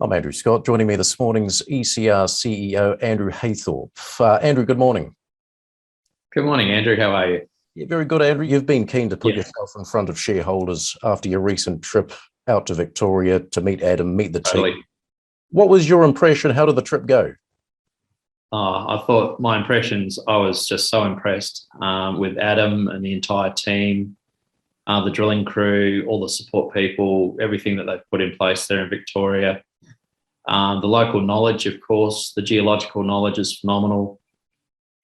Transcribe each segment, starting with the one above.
I'm Andrew Scott. Joining me this morning's ECR CEO, Andrew Haythorpe. Andrew, good morning. Good morning, Andrew. How are you? Yeah, very good, Andrew. You've been keen to put Yeah. yourself in front of shareholders after your recent trip out to Victoria to meet Adam, meet the Totally. team. What was your impression? How did the trip go? I thought my impressions, I was just so impressed with Adam and the entire team, the drilling crew, all the support people, everything that they've put in place there in Victoria. The local knowledge, of course, the geological knowledge is phenomenal.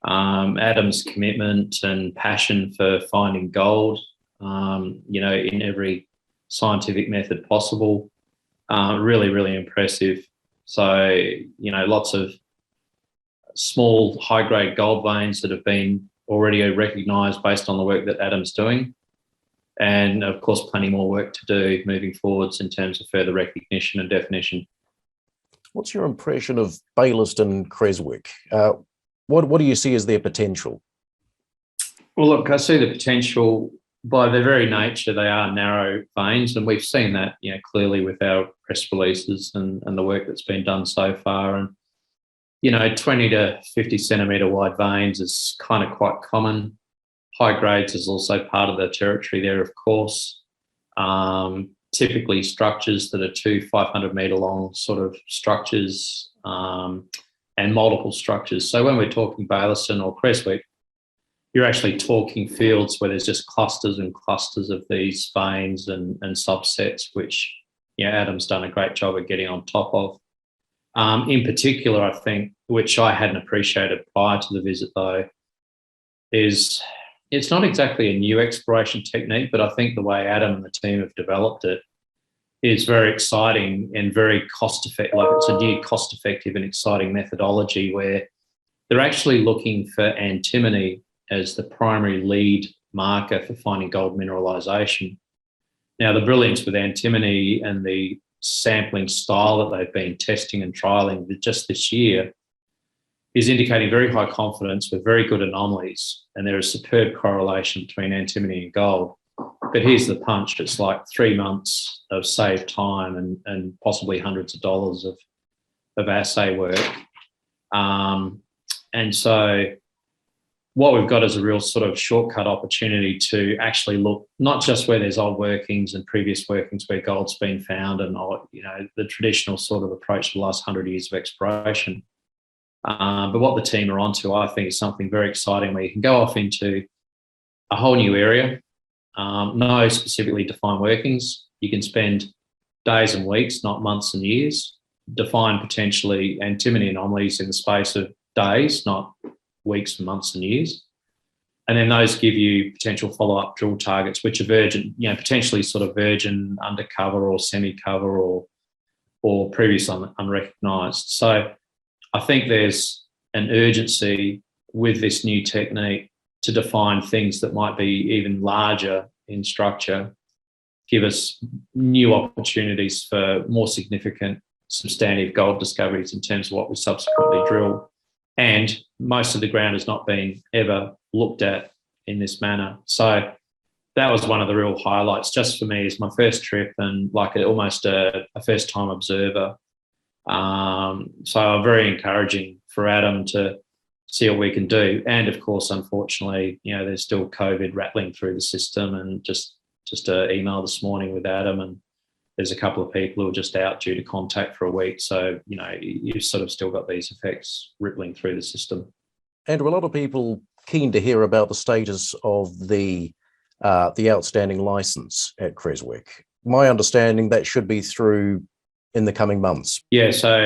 Adam's commitment and passion for finding gold, in every scientific method possible, really, really impressive. So, lots of small, high-grade gold veins that have been already recognised based on the work that Adam's doing. And, of course, plenty more work to do moving forwards in terms of further recognition and definition. What's your impression of Bailieston Creswick? What do you see as their potential? Well, look, I see the potential. By their very nature, they are narrow veins, and we've seen that, clearly with our press releases and the work that's been done so far. And 20 to 50 centimetre wide veins is kind of quite common. High grades is also part of the territory there, of course. Typically structures that are 500 metre long sort of structures, and multiple structures. So when we're talking Bayleston or Creswick, you're actually talking fields where there's just clusters and clusters of these veins and subsets, which Adam's done a great job of getting on top of. In particular, I think, which I hadn't appreciated prior to the visit though, is it's not exactly a new exploration technique, but I think the way Adam and the team have developed it is very exciting and very cost-effective. Like, it's a new cost-effective and exciting methodology where they're actually looking for antimony as the primary lead marker for finding gold mineralisation. Now, the brilliance with antimony and the sampling style that they've been testing and trialling just this year is indicating very high confidence with very good anomalies, and there is superb correlation between antimony and gold. But here's the punch: it's like 3 months of saved time and possibly hundreds of dollars of assay work. And so what we've got is a real sort of shortcut opportunity to actually look not just where there's old workings and previous workings where gold's been found and the traditional sort of approach to the last 100 years of exploration. But what the team are onto, I think, is something very exciting where you can go off into a whole new area, no specifically defined workings. You can spend days and weeks, not months and years, define potentially antimony anomalies in the space of days, not weeks and months and years. And then those give you potential follow-up drill targets, which are virgin, potentially sort of virgin undercover or semi-cover or previously unrecognised. So I think there's an urgency with this new technique to define things that might be even larger in structure, give us new opportunities for more significant substantive gold discoveries in terms of what we subsequently drill. And most of the ground has not been ever looked at in this manner. So that was one of the real highlights just for me. It's my first trip and like almost a first-time observer. So very encouraging for Adam to see what we can do. And of course, unfortunately, there's still COVID rattling through the system, and just an email this morning with Adam, and there's a couple of people who are just out due to contact for a week. So, you've sort of still got these effects rippling through the system. Andrew, a lot of people keen to hear about the status of the outstanding licence at Creswick. My understanding that should be through in the coming months. Yeah, so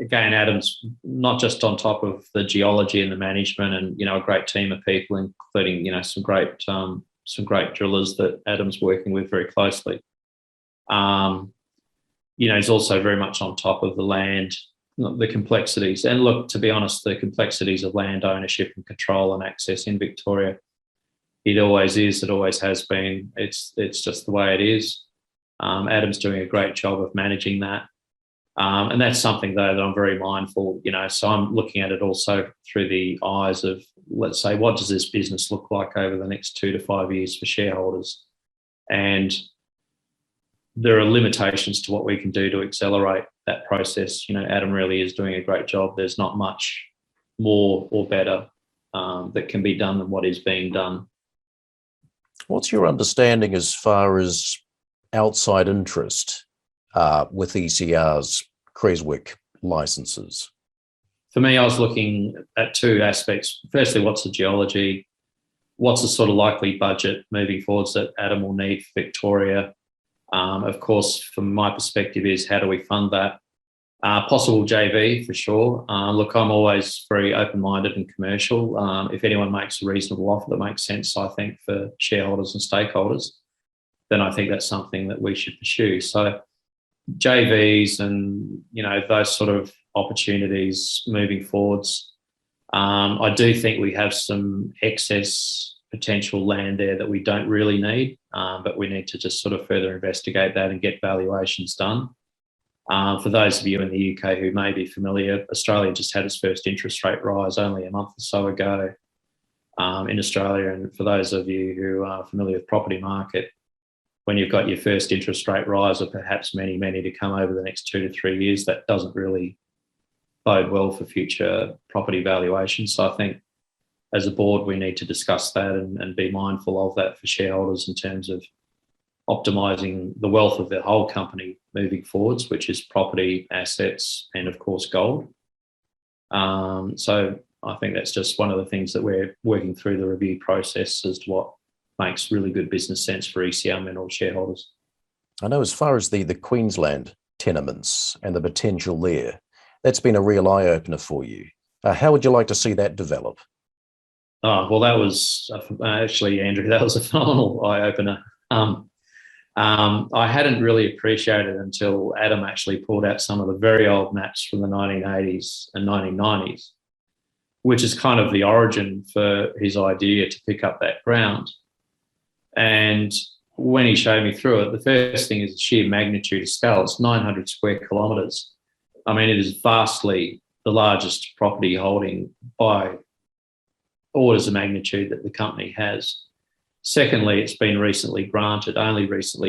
again, Adam's not just on top of the geology and the management and, a great team of people, including, some great drillers that Adam's working with very closely. He's also very much on top of the land, the complexities. And look, to be honest, the complexities of land ownership and control and access in Victoria, it always is, it always has been. It's just the way it is. Adam's doing a great job of managing that. And that's something, though, that I'm very mindful, so I'm looking at it also through the eyes of, let's say, what does this business look like over the next 2 to 5 years for shareholders? And there are limitations to what we can do to accelerate that process. Adam really is doing a great job. There's not much more or better that can be done than what is being done. What's your understanding as far as outside interest with ECR's Creswick licenses? For me, I was looking at two aspects. Firstly, what's the geology? What's the sort of likely budget moving forwards that Adam will need for Victoria? Of course, from my perspective is how do we fund that? Possible JV for sure. Look, I'm always very open-minded and commercial. If anyone makes a reasonable offer that makes sense, I think, for shareholders and stakeholders, then I think that's something that we should pursue. So JVs and, those sort of opportunities moving forwards. I do think we have some excess potential land there that we don't really need, but we need to just sort of further investigate that and get valuations done. For those of you in the UK who may be familiar, Australia just had its first interest rate rise only a month or so ago in Australia. And for those of you who are familiar with property market, when you've got your first interest rate rise, or perhaps many, many to come over the next 2 to 3 years, that doesn't really bode well for future property valuations. So I think as a board, we need to discuss that and be mindful of that for shareholders in terms of optimising the wealth of the whole company moving forwards, which is property, assets, and of course gold. So I think that's just one of the things that we're working through the review process as to what makes really good business sense for ECR Mineral shareholders. I know as far as the Queensland tenements and the potential there, that's been a real eye-opener for you. How would you like to see that develop? Oh, well, that was actually, Andrew, that was a phenomenal eye-opener. I hadn't really appreciated until Adam actually pulled out some of the very old maps from the 1980s and 1990s, which is kind of the origin for his idea to pick up that ground. And when he showed me through it, the first thing is the sheer magnitude of scale. It's 900 square kilometres. I mean, it is vastly the largest property holding by orders of magnitude that the company has. Secondly, it's been only recently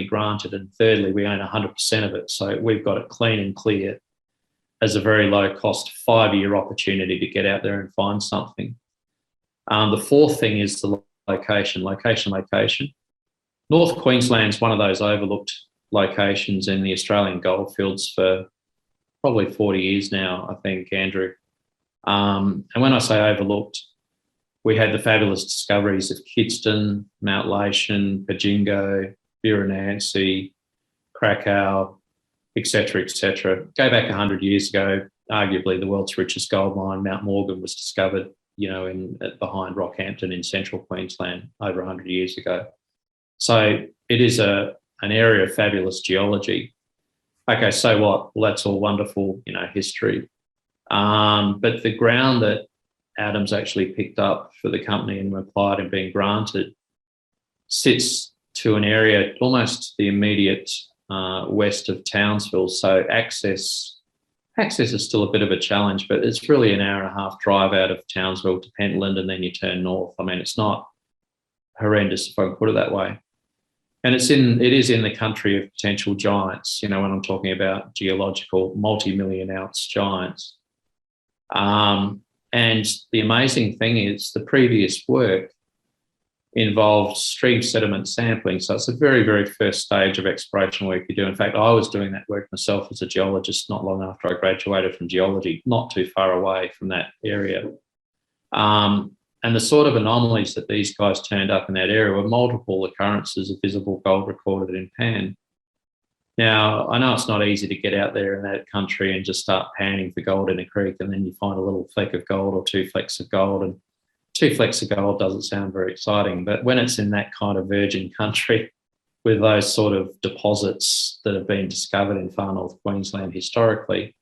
granted. And thirdly, we own 100% of it. So we've got it clean and clear as a very low cost 5-year opportunity to get out there and find something. The fourth thing is the location. North Queensland's one of those overlooked locations in the Australian goldfields for probably 40 years now, I think, Andrew. And when I say overlooked, we had the fabulous discoveries of Kidston, Mount Lation, Pajingo, Buranansi, Krakow, etc., etc. Go back 100 years ago, arguably the world's richest gold mine, Mount Morgan, was discovered, behind Rockhampton in central Queensland over 100 years ago. So it is an area of fabulous geology. Okay, so what? Well, that's all wonderful, history. But the ground that Adam's actually picked up for the company and applied and been granted sits to an area almost the immediate west of Townsville. So access is still a bit of a challenge, but it's really an hour and a half drive out of Townsville to Pentland, and then you turn north. I mean, it's not horrendous, if I can put it that way. And it is in the country of potential giants, when I'm talking about geological multi-million ounce giants. And the amazing thing is the previous work involved stream sediment sampling. So it's the very, very first stage of exploration work you do. In fact, I was doing that work myself as a geologist not long after I graduated from geology, not too far away from that area. And the sort of anomalies that these guys turned up in that area were multiple occurrences of visible gold recorded in pan. Now, I know it's not easy to get out there in that country and just start panning for gold in a creek, and then you find a little fleck of gold or 2 flecks of gold, and 2 flecks of gold doesn't sound very exciting. But when it's in that kind of virgin country with those sort of deposits that have been discovered in far north Queensland historically,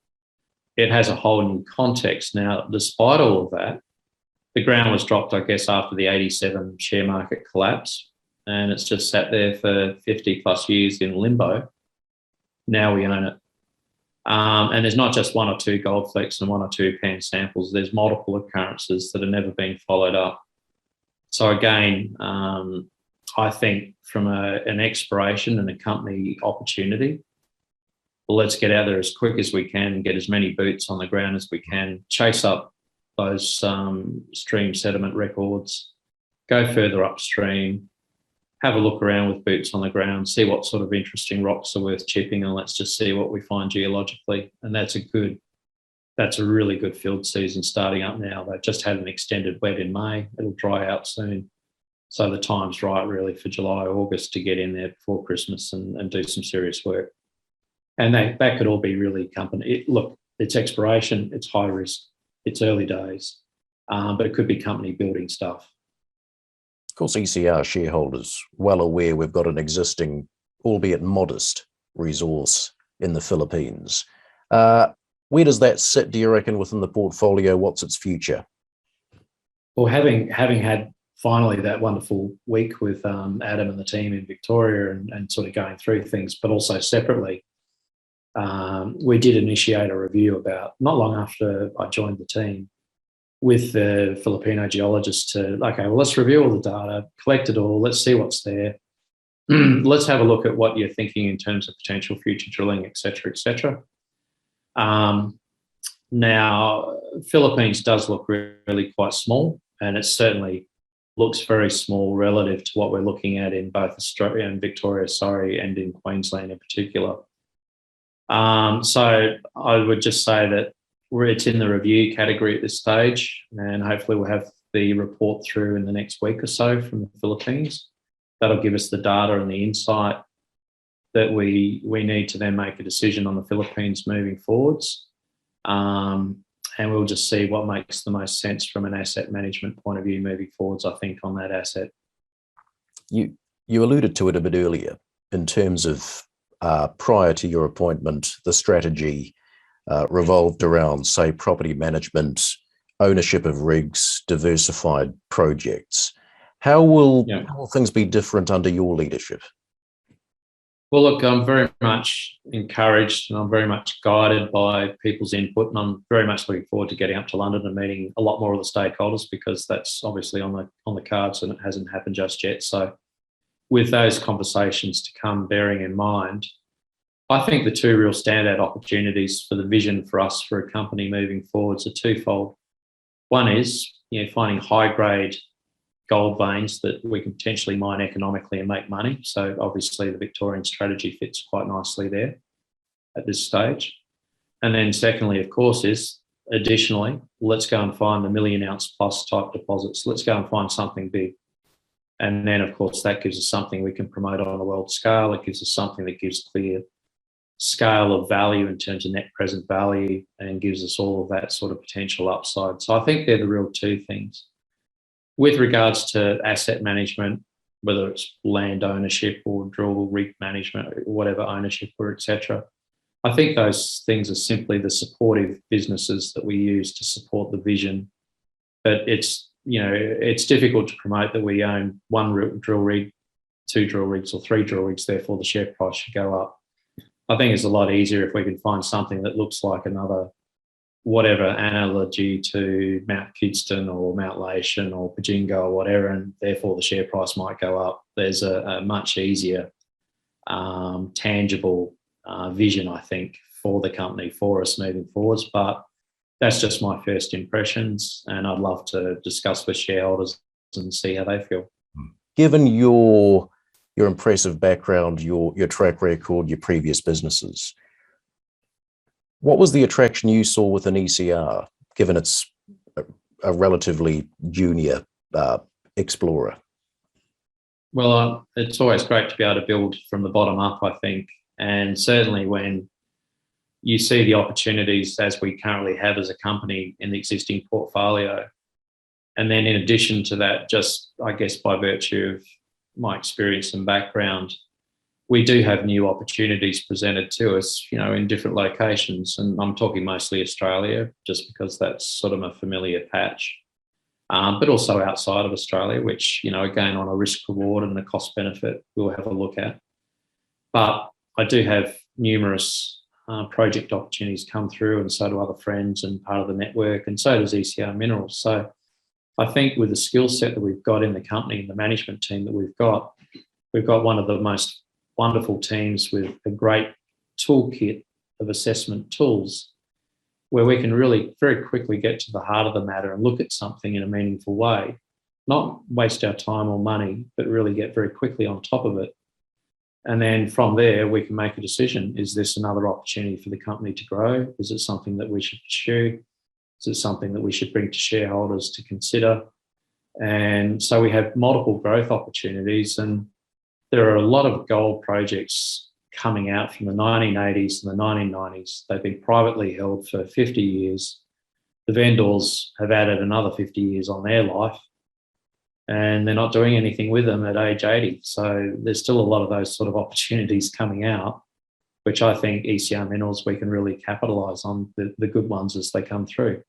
it has a whole new context. Now, despite all of that, the ground was dropped, I guess, after the 87 share market collapse, and it's just sat there for 50 plus years in limbo. Now we own it. And there's not just 1 or 2 gold flecks and 1 or 2 pan samples. There's multiple occurrences that have never been followed up. So again, I think from an exploration and a company opportunity, well, let's get out there as quick as we can, get as many boots on the ground as we can, chase up those stream sediment records, go further upstream, have a look around with boots on the ground, see what sort of interesting rocks are worth chipping, and let's just see what we find geologically. And that's a really good field season starting up now. They've just had an extended wet in May. It'll dry out soon. So the time's right really for July, August to get in there before Christmas and do some serious work. And that could all be really company. Look, it's exploration, it's high risk, it's early days, but it could be company building stuff. Of course, ECR shareholders well aware we've got an existing, albeit modest, resource in the Philippines. Where does that sit, do you reckon, within the portfolio? What's its future? Well, having had finally that wonderful week with Adam and the team in Victoria and sort of going through things, but also separately, we did initiate a review about not long after I joined the team with the Filipino geologists to, okay, well, let's review all the data, collect it all, let's see what's there. Let's have a look at what you're thinking in terms of potential future drilling, et cetera, et cetera. Now, Philippines does look really quite small, and it certainly looks very small relative to what we're looking at in both Australia and Victoria, and in Queensland in particular. So I would just say that it's in the review category at this stage, and hopefully we'll have the report through in the next week or so from the Philippines. That'll give us the data and the insight that we need to then make a decision on the Philippines moving forwards. And we'll just see what makes the most sense from an asset management point of view moving forwards, I think, on that asset. You alluded to it a bit earlier in terms of prior to your appointment, the strategy revolved around, say, property management, ownership of rigs, diversified projects. How will things be different under your leadership? Well, look, I'm very much encouraged and I'm very much guided by people's input, and I'm very much looking forward to getting up to London and meeting a lot more of the stakeholders, because that's obviously on the cards and it hasn't happened just yet. So with those conversations to come bearing in mind, I think the two real standout opportunities for the vision for us for a company moving forwards are twofold. One is, finding high-grade gold veins that we can potentially mine economically and make money. So obviously the Victorian strategy fits quite nicely there at this stage. And then secondly, of course, is additionally, let's go and find the 1 million ounce plus type deposits. Let's go and find something big. And then, of course, that gives us something we can promote on a world scale. It gives us something that gives clear scale of value in terms of net present value and gives us all of that sort of potential upside. So I think they're the real two things. With regards to asset management, whether it's land ownership or drill rig management, or whatever ownership or et cetera, I think those things are simply the supportive businesses that we use to support the vision. But it's difficult to promote that we own one drill rig, 2 drill rigs or 3 drill rigs, therefore the share price should go up. I think it's a lot easier if we can find something that looks like another, whatever analogy to Mount Kidston or Mount Lation or Pajingo or whatever, and therefore the share price might go up. There's a much easier, tangible vision, I think, for the company, for us moving forwards. But that's just my first impressions, and I'd love to discuss with shareholders and see how they feel. Given your impressive background, your track record, your previous businesses, what was the attraction you saw with an ECR, given it's a relatively junior explorer? Well, it's always great to be able to build from the bottom up, I think. And certainly when you see the opportunities as we currently have as a company in the existing portfolio, and then in addition to that, just I guess by virtue of my experience and background, we do have new opportunities presented to us, in different locations. And I'm talking mostly Australia, just because that's sort of a familiar patch, but also outside of Australia, which, again, on a risk reward and the cost benefit, we'll have a look at. But I do have numerous project opportunities come through, and so do other friends and part of the network, and so does ECR Minerals. So I think with the skill set that we've got in the company and the management team that we've got one of the most wonderful teams with a great toolkit of assessment tools where we can really very quickly get to the heart of the matter and look at something in a meaningful way, not waste our time or money, but really get very quickly on top of it. And then from there, we can make a decision. Is this another opportunity for the company to grow? Is it something that we should pursue? Is it something that we should bring to shareholders to consider? And so we have multiple growth opportunities, and there are a lot of gold projects coming out from the 1980s and the 1990s. They've been privately held for 50 years. The vendors have added another 50 years on their life, and they're not doing anything with them at age 80. So there's still a lot of those sort of opportunities coming out, which I think ECR Minerals, we can really capitalise on the good ones as they come through.